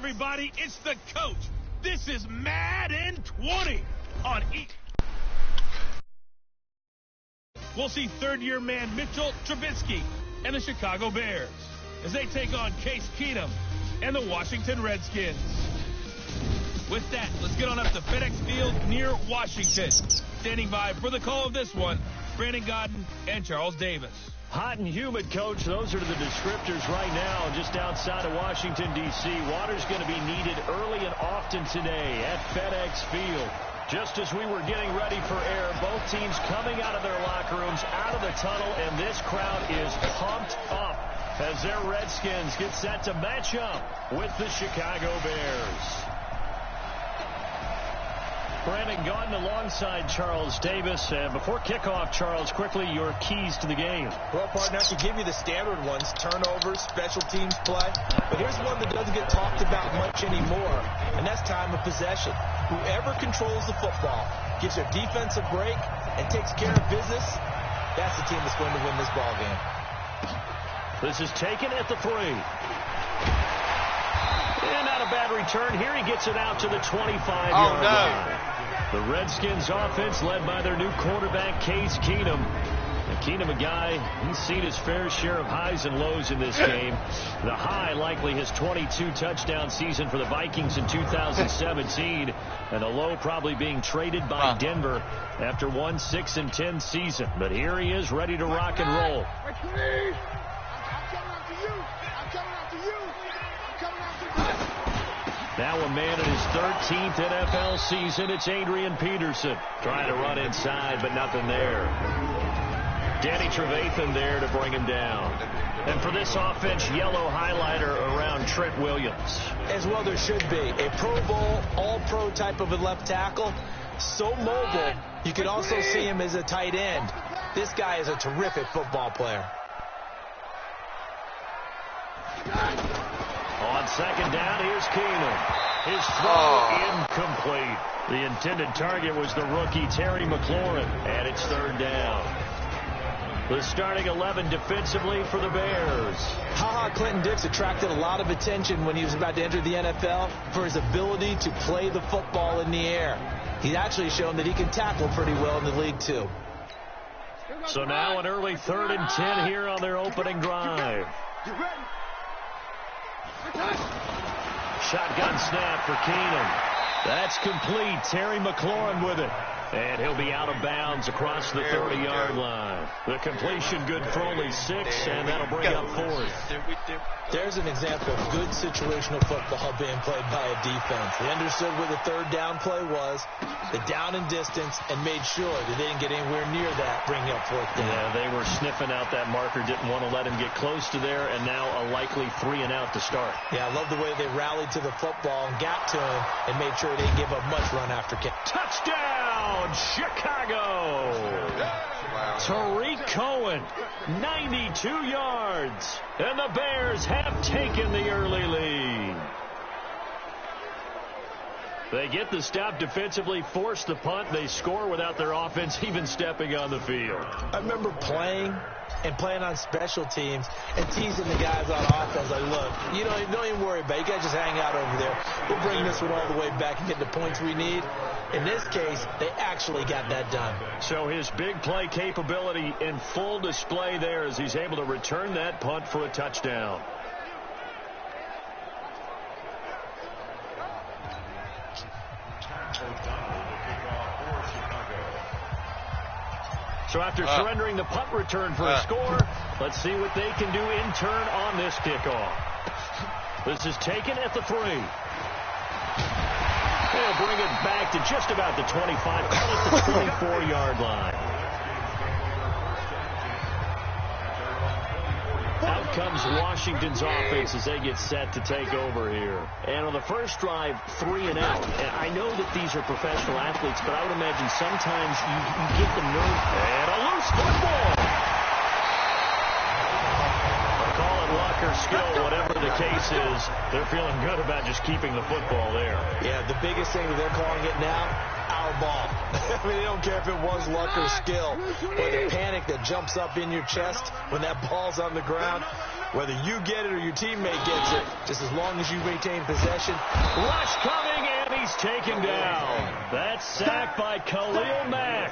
everybody, it's the coach. This is Madden 20 on E. We'll see third-year man Mitchell Trubisky and the Chicago Bears as they take on Case Keenum and the Washington Redskins. With that, let's get on up to FedEx Field near Washington. Standing by for the call of this one, Brandon Godden and Charles Davis. Hot and humid, Coach. Those are the descriptors right now just outside of Washington, D.C. Water's going to be needed early and often today at FedEx Field. Just as we were getting ready for air, both teams coming out of their locker rooms, out of the tunnel, and this crowd is pumped up as their Redskins get set to match up with the Chicago Bears. Brandon Gaudin alongside Charles Davis. And before kickoff, Charles, quickly your keys to the game. Well, partner, I could give you the standard ones, turnovers, special teams play. But here's one that doesn't get talked about much anymore, and that's time of possession. Whoever controls the football, gives their defense a break, and takes care of business, that's the team that's going to win this ball game. This is taken at the 3. And not a bad return. Here he gets it out to the 25-yard line. The Redskins offense led by their new quarterback, Case Keenum. And Keenum, a guy, he's seen his fair share of highs and lows in this game. The high, likely his 22-touchdown season for the Vikings in 2017. And the low probably being traded by Denver after one 6-10 season. But here he is, ready to rock and roll. Now a man in his 13th NFL season. It's Adrian Peterson trying to run inside, but nothing there. Danny Trevathan there to bring him down. And for this offense, yellow highlighter around Trent Williams. As well there should be. A Pro Bowl, all-pro type of a left tackle. So mobile, you can also see him as a tight end. This guy is a terrific football player. On second down, here's Keenum. His throw incomplete. The intended target was the rookie Terry McLaurin, and it's third down. The starting 11 defensively for the Bears. Clinton-Dix attracted a lot of attention when he was about to enter the NFL for his ability to play the football in the air. He's actually shown that he can tackle pretty well in the league, too. So now an early 3rd and 10 here on their opening drive. Shotgun snap for Keenum. That's complete. Terry McLaurin with it. And he'll be out of bounds across the 30-yard line. The completion good for only 6, and that'll bring up 4th. There's an example of good situational football being played by a defense. They understood where the third down play was, the down and distance, and made sure that they didn't get anywhere near that, bringing up 4th down. Yeah, they were sniffing out that marker, didn't want to let him get close to there, and now a likely 3 and out to start. Yeah, I love the way they rallied to the football and got to him and made sure they didn't give up much run after kick. Touchdown, Chicago! Tariq Cohen, 92 yards, and the Bears have taken the early lead. They get the stop defensively, force the punt. They score without their offense even stepping on the field. I remember playing on special teams and teasing the guys on offense. Like, look, don't even worry about it. You guys just hang out over there. We'll bring this one all the way back and get the points we need. In this case, they actually got that done. So his big play capability in full display there as he's able to return that punt for a touchdown. So after surrendering the punt return for a score, let's see what they can do in turn on this kickoff. This is taken at the 3. They'll bring it back to just about the 25, call it the 24-yard line. Out comes Washington's offense as they get set to take over here. And on the first drive, 3 and out. And I know that these are professional athletes, but I would imagine sometimes you get the nerve. And a loose football. Call it luck or skill, whatever the case is. They're feeling good about just keeping the football there. Yeah, the biggest thing that they're calling it now, our ball. I mean, they don't care if it was luck or skill, or the panic that jumps up in your chest when that ball's on the ground. Whether you get it or your teammate gets it, just as long as you maintain possession. Rush coming, and he's taken down. That's sacked by Khalil Mack.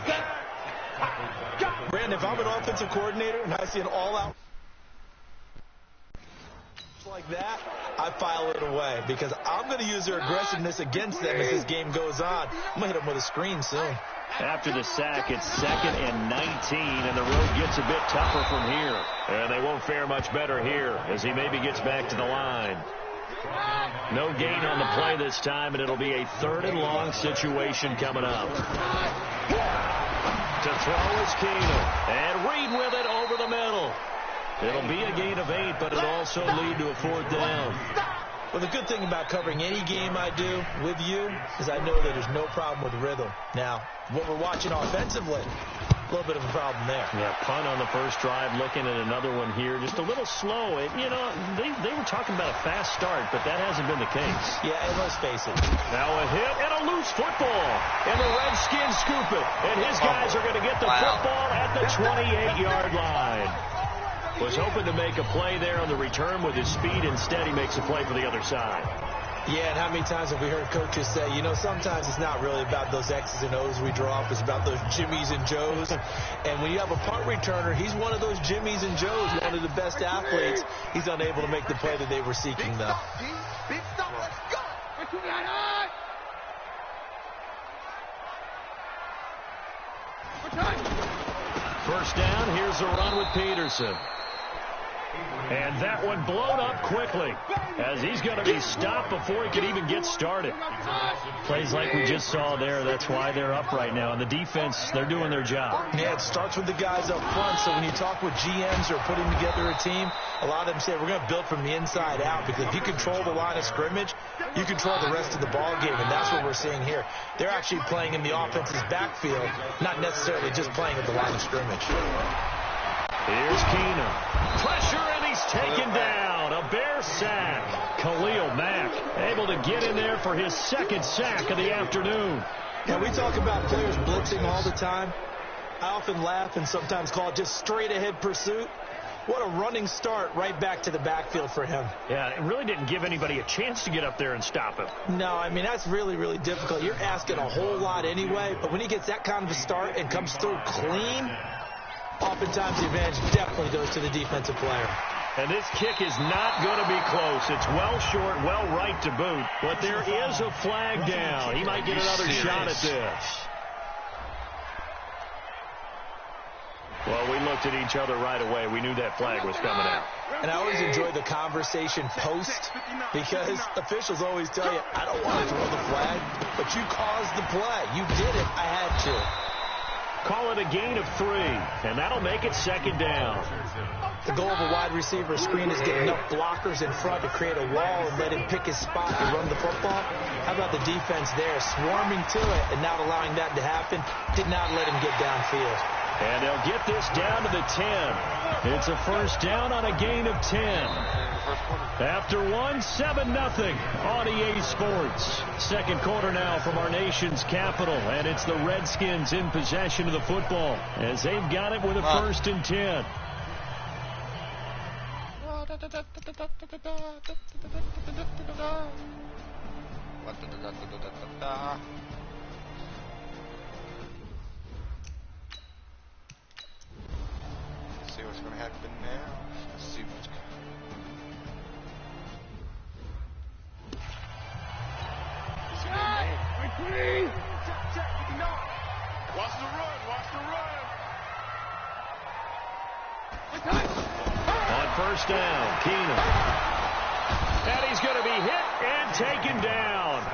Brandon, if I'm an offensive coordinator and I see an all-out like that, I file it away because I'm going to use their aggressiveness against them as this game goes on. I'm going to hit them with a screen soon. After the sack, it's 2nd and 19, and the road gets a bit tougher from here. And they won't fare much better here as he maybe gets back to the line. No gain on the play this time, and it'll be a 3rd and long situation coming up. To throw is Keenum, and Reed with it over the middle. It'll be a gain of 8, but it'll also lead to a 4th down. Well, the good thing about covering any game I do with you is I know that there's no problem with rhythm. Now, what we're watching offensively, a little bit of a problem there. Yeah, punt on the first drive, looking at another one here. Just a little slow. They were talking about a fast start, but that hasn't been the case. Yeah, and let's face it. Now a hit and a loose football. And the Redskins scoop it. And his guys are going to get the football at the 28-yard line. Was hoping to make a play there on the return with his speed. Instead, he makes a play for the other side. Yeah, and how many times have we heard coaches say, sometimes it's not really about those X's and O's we draw up. It's about those Jimmies and Joes. And when you have a punt returner, he's one of those Jimmies and Joes, one of the best athletes. He's unable to make the play that they were seeking, though. Big stop, let's go. First down, here's a run with Peterson. And that one blown up quickly as he's going to be stopped before he can even get started. Plays like we just saw there. That's why they're up right now. And the defense, they're doing their job. Yeah, it starts with the guys up front. So when you talk with GMs or putting together a team, a lot of them say we're going to build from the inside out because if you control the line of scrimmage, you control the rest of the ball game. And that's what we're seeing here. They're actually playing in the offense's backfield, not necessarily just playing at the line of scrimmage. Here's Keenum. Pressure, and he's taken down. A Bear sack. Khalil Mack able to get in there for his 2nd sack of the afternoon. Yeah, we talk about players blitzing all the time. I often laugh and sometimes call it just straight-ahead pursuit. What a running start right back to the backfield for him. Yeah, it really didn't give anybody a chance to get up there and stop him. No, I mean, that's really, really difficult. You're asking a whole lot anyway, but when he gets that kind of a start and comes through clean, oftentimes the advantage definitely goes to the defensive player. And this kick is not going to be close. It's well short, well right to boot. But there is a flag down. He might get another shot at this. Well, we looked at each other right away. We knew that flag was coming out. And I always enjoy the conversation post because officials always tell you, I don't want to throw the flag, but you caused the play. You did it. I had to. Call it a gain of 3, and that'll make it 2nd down. The goal of a wide receiver screen is get enough blockers in front to create a wall and let him pick his spot to run the football. How about the defense there, swarming to it and not allowing that to happen? Did not let him get downfield. And they'll get this down to the 10. It's a first down on a gain of 10. After 7-0 on EA Sports. 2nd quarter now from our nation's capital, and it's the Redskins in possession of the football as they've got it with a 1st and 10. See what's going to happen now. Let's see what's going to happen. Watch the run, watch the run. On first down, Keenum. And he's going to be hit and taken down.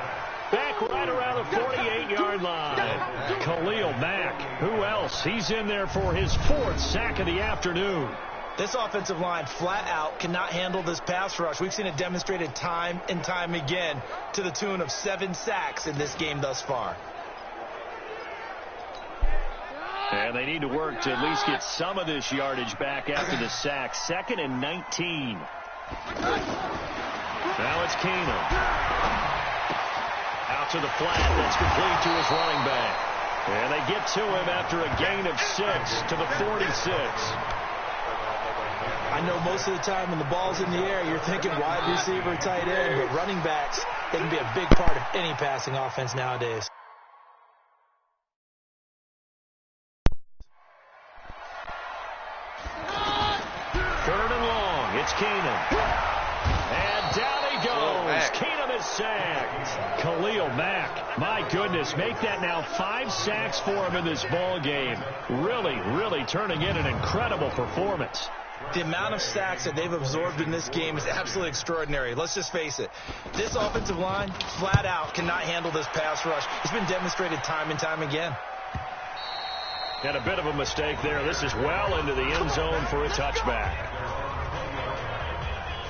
Back right around the 48-yard line. Khalil Mack. Who else? He's in there for his 4th sack of the afternoon. This offensive line flat out cannot handle this pass rush. We've seen it demonstrated time and time again to the tune of 7 sacks in this game thus far. And they need to work to at least get some of this yardage back after the sack. 2nd and 19. Now it's Keenum. Out to the flat. That's complete to his running back. And they get to him after a gain of 6 to the 46. I know most of the time when the ball's in the air, you're thinking wide receiver, tight end, but running backs, they can be a big part of any passing offense nowadays. Third and long. It's Keenum. And down he goes. Keenum is sacked. Khalil Mack. My goodness, make that now 5 sacks for him in this ball game. Really turning in an incredible performance. The amount of sacks that they've absorbed in this game is absolutely extraordinary. Let's just face it. This offensive line, flat out, cannot handle this pass rush. It's been demonstrated time and time again. And a bit of a mistake there. This is well into the end zone for a touchback.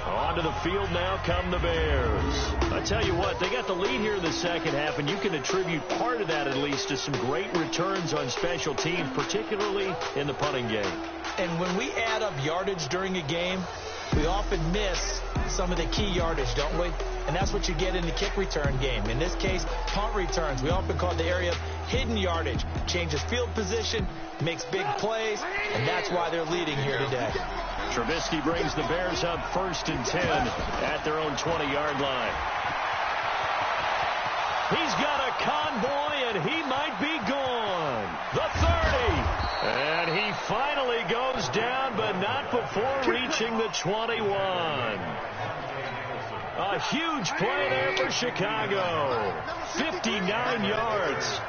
Onto the field now come the Bears. I tell you what, they got the lead here in the second half, and you can attribute part of that at least to some great returns on special teams, particularly in the punting game. And when we add up yardage during a game, we often miss some of the key yardage, don't we? And that's what you get in the kick return game. In this case, punt returns. We often call it the area of hidden yardage. Changes field position, makes big plays, and that's why they're leading here today. Trubisky brings the Bears up 1st and 10 at their own 20-yard line. He's got a convoy, and he might be gone. The 30. And he finally goes down, but not before reaching the 21. A huge play there for Chicago. 59 yards.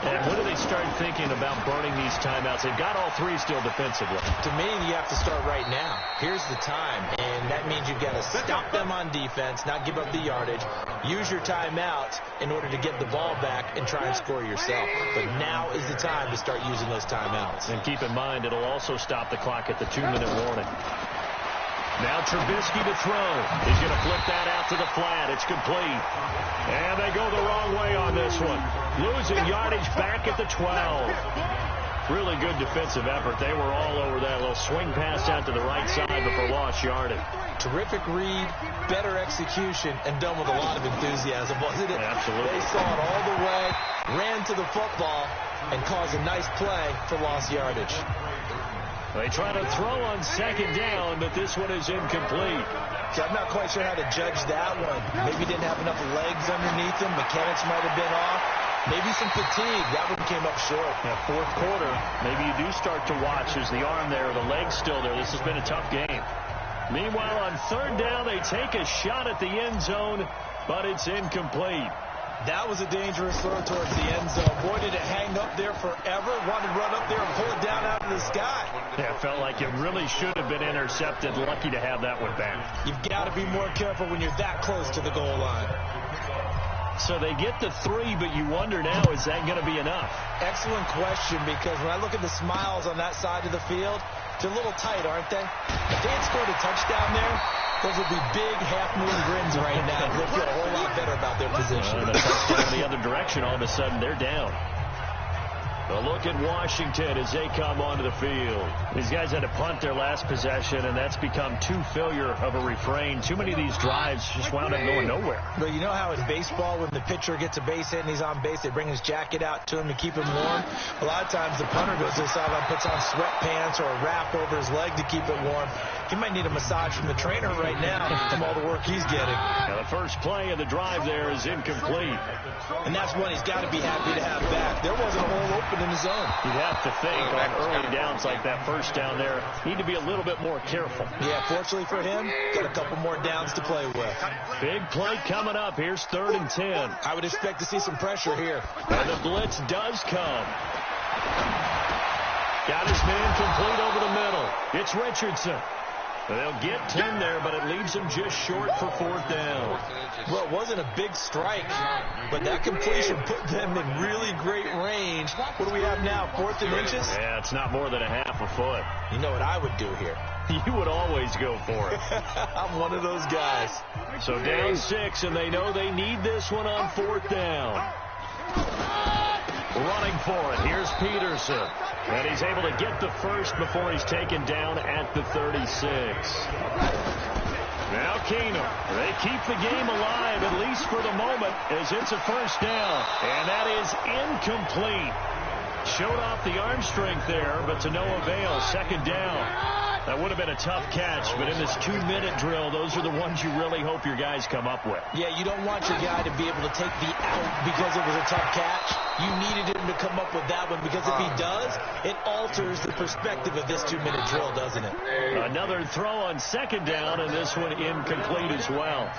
And when do they start thinking about burning these timeouts? They've got all 3 still defensively. To me, you have to start right now. Here's the time, and that means you've got to stop them on defense, not give up the yardage. Use your timeouts in order to get the ball back and try and score yourself. But now is the time to start using those timeouts. And keep in mind, it'll also stop the clock at the 2-minute warning. Now Trubisky to throw. He's going to flip that out to the flat. It's complete. And they go the wrong way on this one. Losing yardage back at the 12. Really good defensive effort. They were all over that little swing pass out to the right side, but for lost yardage. Terrific read, better execution, and done with a lot of enthusiasm, wasn't it? Absolutely. They saw it all the way, ran to the football, and caused a nice play for lost yardage. They try to throw on 2nd down, but this one is incomplete. So I'm not quite sure how to judge that one. Maybe didn't have enough legs underneath him. Mechanics might have been off. Maybe some fatigue. That one came up short. Yeah, 4th quarter, maybe you do start to watch. Is the arm there, the leg's still there. This has been a tough game. Meanwhile, on 3rd down, they take a shot at the end zone, but it's incomplete. That was a dangerous throw towards the end zone. Boy, did it hang up there forever. Wanted to run up there and pull it down out of the sky. Yeah, it felt like it really should have been intercepted. Lucky to have that one back. You've got to be more careful when you're that close to the goal line. So they get the 3, but you wonder now, is that going to be enough? Excellent question, because when I look at the smiles on that side of the field, they're a little tight, aren't they? If they had scored a touchdown there, those would be big half-moon grins right now. They'll feel a whole lot better about their position. And a touchdown the other direction, all of a sudden they're down. A look at Washington as they come onto the field. These guys had to punt their last possession, and that's become too familiar of a refrain. Too many of these drives just wound up going nowhere. But you know how in baseball, when the pitcher gets a base hit and he's on base, they bring his jacket out to him to keep him warm? A lot of times the punter goes to the sideline, puts on sweatpants or a wrap over his leg to keep it warm. He might need a massage from the trainer right now from all the work he's getting. Now the first play of the drive there is incomplete. And that's one he's got to be happy to have back. There wasn't a hole open in the zone. You'd have to think on early downs like that first down there, need to be a little bit more careful. Yeah, fortunately for him, got a couple more downs to play with. Big play coming up. Here's 3rd and 10. I would expect to see some pressure here. And the blitz does come. Got his man complete over the middle. It's Richardson. They'll get 10 there, but it leaves them just short for 4th down. Well, it wasn't a big strike, but that completion put them in really great range. What do we have now, 4th and inches? Yeah, it's not more than a half a foot. You know what I would do here? You would always go for it. I'm one of those guys. So down 6, and they know they need this one on 4th down. Running for it. Here's Peterson. And he's able to get the first before he's taken down at the 36. Now Keenum. They keep the game alive, at least for the moment, as it's a 1st down. And that is incomplete. Showed off the arm strength there, but to no avail. 2nd down. That would have been a tough catch, but in this 2-minute drill, those are the ones you really hope your guys come up with. Yeah, you don't want your guy to be able to take the out because it was a tough catch. You needed him to come up with that one because if he does, it alters the perspective of this 2-minute drill, doesn't it? Another throw on second down, and this one incomplete as well.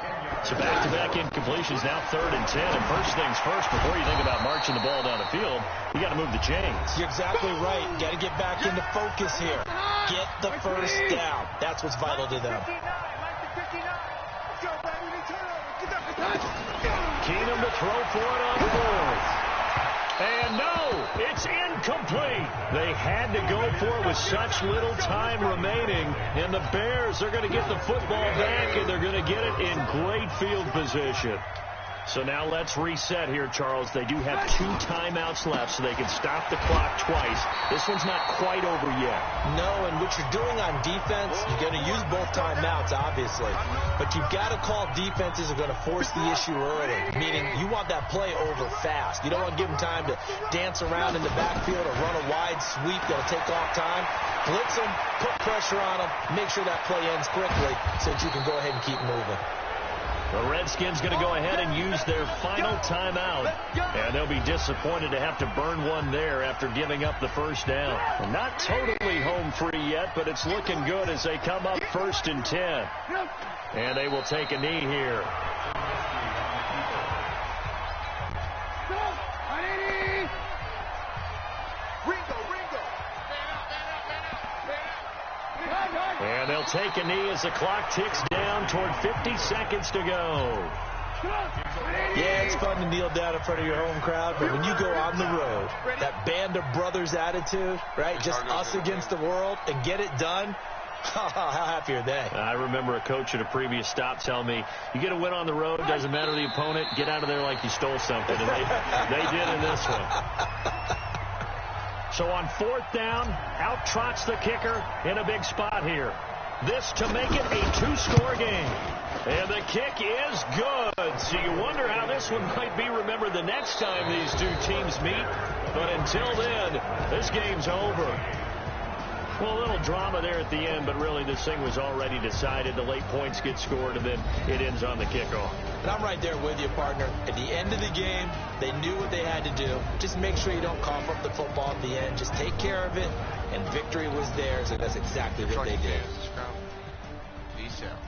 So back-to-back incompletions, now 3rd and 10. And first things first, before you think about marching the ball down the field, you got to move the chains. You're exactly right. Got to get back into focus here. Get the first down. That's what's vital to them. Keenum to throw for it on 4th. And no, it's incomplete. They had to go for it with such little time remaining. And the Bears are going to get the football back, and they're going to get it in great field position. So now let's reset here, Charles. They do have 2 timeouts left, so they can stop the clock twice. This one's not quite over yet. No, and what you're doing on defense, you're going to use both timeouts, obviously. But you've got to call defenses are going to force the issue early, meaning you want that play over fast. You don't want to give them time to dance around in the backfield or run a wide sweep that'll take off time. Blitz them, put pressure on them, make sure that play ends quickly so that you can go ahead and keep moving. The Redskins going to go ahead and use their final timeout. And they'll be disappointed to have to burn one there after giving up the first down. And not totally home free yet, but it's looking good as they come up 1st and 10. And they will take a knee here. And they'll take a knee as the clock ticks down toward 50 seconds to go. Yeah, it's fun to kneel down in front of your home crowd, but when you go on the road, that band of brothers attitude, right, just us against the world, and get it done, how happy are they? I remember a coach at a previous stop telling me, you get a win on the road, doesn't matter the opponent, get out of there like you stole something. And they did in this one. So on 4th down, out trots the kicker in a big spot here. This to make it a 2-score game. And the kick is good. So you wonder how this one might be remembered the next time these two teams meet. But until then, this game's over. Well, a little drama there at the end, but really this thing was already decided. The late points get scored, and then it ends on the kickoff. And I'm right there with you, partner. At the end of the game, they knew what they had to do. Just make sure you don't cough up the football at the end. Just take care of it, and victory was theirs, and that's exactly what they did. Peace out.